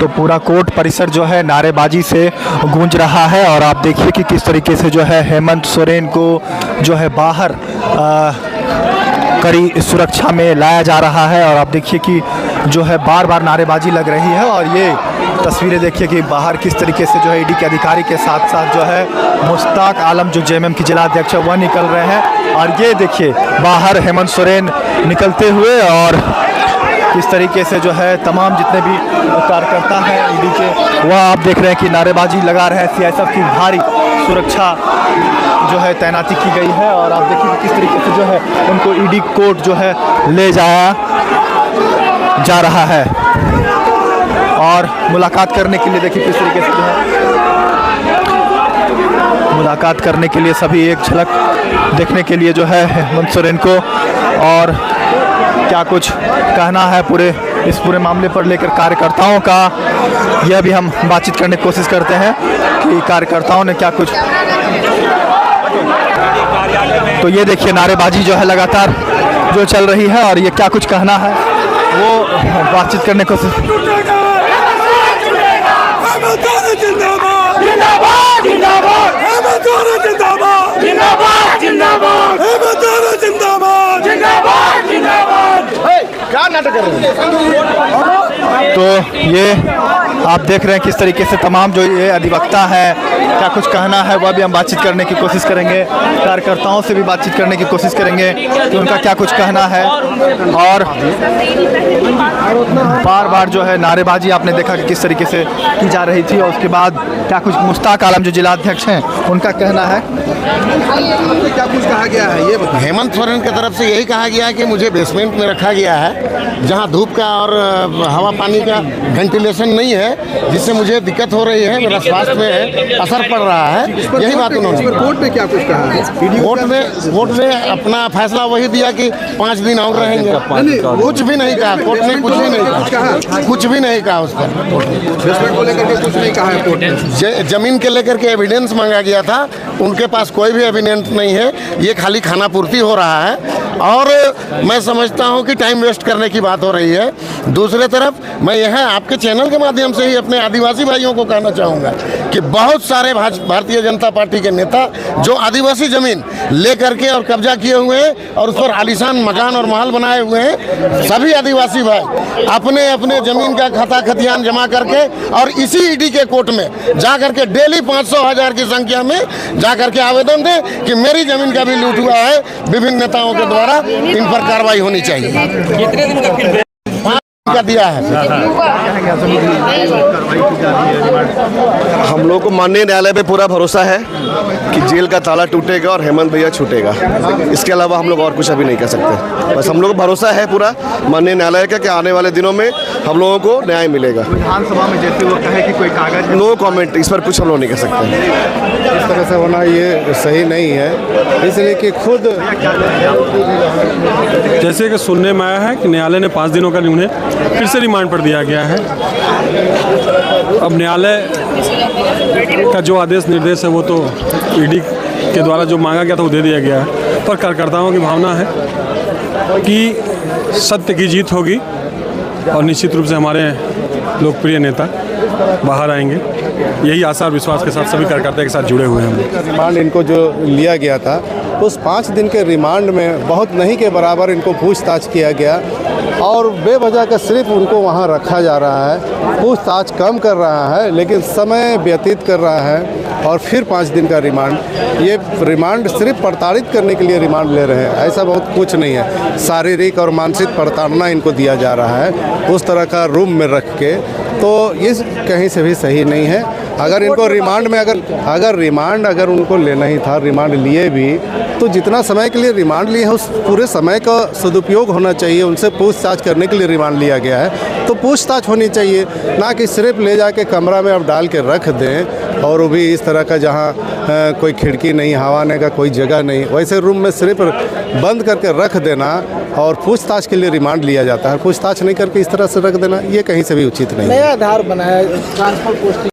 तो पूरा कोर्ट परिसर जो है नारेबाजी से गूंज रहा है और आप देखिए कि किस तरीके से जो है हेमंत सोरेन को जो है बाहर कड़ी सुरक्षा में लाया जा रहा है। और आप देखिए कि जो है बार बार नारेबाजी लग रही है और ये तस्वीरें देखिए कि बाहर किस तरीके से जो है ईडी के अधिकारी के साथ साथ जो है मुश्ताक आलम जो जेएमएम की जिला अध्यक्ष है वह निकल रहे हैं। और ये देखिए बाहर हेमंत सोरेन निकलते हुए और इस तरीके से जो है तमाम जितने भी कार्यकर्ता हैं ईडी के वह आप देख रहे हैं कि नारेबाजी लगा रहे हैं। सीआईएसएफ की भारी सुरक्षा जो है तैनाती की गई है और आप देखिए किस तरीके से जो है उनको ईडी कोर्ट जो है ले जाया जा रहा है। और मुलाकात करने के लिए देखिए किस तरीके से जो है मुलाकात करने के लिए सभी एक झलक देखने के लिए जो है हेमंत सोरेन को और क्या कुछ कहना है इस पूरे मामले पर लेकर कार्यकर्ताओं का, यह भी हम बातचीत करने की कोशिश करते हैं कि कार्यकर्ताओं ने क्या कुछ। तो ये देखिए नारेबाजी जो है लगातार जो चल रही है और ये क्या कुछ कहना है वो बातचीत करने की कोशिश। क्या नाटक कर रहे हैं? तो ये आप देख रहे हैं किस तरीके से तमाम जो ये अधिवक्ता है क्या कुछ कहना है वह भी हम बातचीत करने की कोशिश करेंगे। कार्यकर्ताओं से भी बातचीत करने की कोशिश करेंगे कि उनका क्या कुछ कहना है। और बार बार जो है नारेबाजी आपने देखा कि किस तरीके से की जा रही थी और उसके बाद क्या कुछ मुश्ताक आलम जो जिला अध्यक्ष हैं उनका कहना है। क्या कुछ कहा गया है ये बताइए। हेमंत सोरेन की तरफ से यही कहा गया है कि मुझे बेसमेंट में रखा गया है जहां धूप का और हवा पानी का वेंटिलेशन नहीं है, जिससे मुझे दिक्कत हो रही है, मेरा स्वास्थ्य में असर पड़ रहा है। यही बात उन्होंने कोर्ट में क्या कुछ कहा है? कोर्ट ने अपना फैसला वही दिया कि 5 दिन और रहेंगे। कुछ भी नहीं कहा कोर्ट ने, कुछ भी नहीं कहा, कुछ भी नहीं कहा उस पर। बेसमेंट को लेकर के कुछ नहीं कहा है कोर्ट ने। जमीन के लेकर के एविडेंस मांगा गया था, उनके पास कोई भी एविडेंस नहीं है। ये खाली खाना पूर्ति हो रहा है और मैं समझता हूं कि टाइम वेस्ट करने की बात हो रही है। दूसरे तरफ मैं यह आपके चैनल के माध्यम से ही अपने आदिवासी भाइयों को कहना चाहूँगा कि बहुत सारे भारतीय जनता पार्टी के नेता जो आदिवासी जमीन लेकर के और कब्जा किए हुए हैं और उस पर आलीशान मकान और महल बनाए हुए हैं, सभी आदिवासी भाई अपने अपने जमीन का खाता खतियान जमा करके और इसी ईडी के कोर्ट में जा करके डेली 500,000 की संख्या में जा करके आवेदन दें कि मेरी जमीन का भी लूट हुआ है। विभिन्न नेताओं के द्वारा इन पर कार्रवाई होनी चाहिए। कितने दिन का का दिया है। हम लोग को माननीय न्यायालय पे पूरा भरोसा है कि जेल का ताला टूटेगा और हेमंत भैया छूटेगा। इसके अलावा हम लोग और कुछ अभी नहीं कर सकते। बस हम लोग को भरोसा है पूरा माननीय न्यायालय का कि आने वाले दिनों में हम लोगों को न्याय मिलेगा। विधानसभा में जैसे वो कहे कि कोई कागज, नो कमेंट, इस पर कुछ हम लोग नहीं कर सकते। इस तरह से होना ये सही नहीं है, इसलिए कि खुद जैसे कि सुनने में आया है कि न्यायालय ने 5 दिनों का उन्हें फिर से रिमांड पर दिया गया है। अब न्यायालय का जो आदेश निर्देश है वो तो ईडी के द्वारा जो मांगा गया था वो दे दिया गया है, पर कार्यकर्ताओं की भावना है कि सत्य की जीत होगी और निश्चित रूप से हमारे लोकप्रिय नेता बाहर आएंगे। यही आशा और विश्वास के साथ सभी कार्यकर्ता के साथ जुड़े हुए हैं। रिमांड इनको जो लिया गया था उस 5 दिन के रिमांड में बहुत नहीं के बराबर इनको पूछताछ किया गया और बेवजह का सिर्फ उनको वहाँ रखा जा रहा है। पूछताछ कम कर रहा है लेकिन समय व्यतीत कर रहा है और फिर 5 दिन का रिमांड। ये रिमांड सिर्फ प्रताड़ित करने के लिए रिमांड ले रहे हैं, ऐसा बहुत कुछ नहीं है। शारीरिक और मानसिक प्रताड़ना इनको दिया जा रहा है उस तरह का रूम में रख के, तो ये कहीं से भी सही नहीं है। अगर इनको रिमांड में अगर उनको लेना ही था, रिमांड लिए भी तो जितना समय के लिए रिमांड लिए है उस पूरे समय का सदुपयोग होना चाहिए। उनसे पूछताछ करने के लिए रिमांड लिया गया है तो पूछताछ होनी चाहिए, ना कि सिर्फ ले जाके कमरा में अब डाल के रख दें और वो भी इस तरह का जहाँ कोई खिड़की नहीं, हवा आने का कोई जगह नहीं, वैसे रूम में सिर्फ बंद करके रख देना और पूछताछ के लिए रिमांड लिया जाता है। पूछताछ नहीं करके इस तरह से रख देना ये कहीं से भी उचित नहीं है। नया आधार बनाया ट्रांसफर पोस्टिंग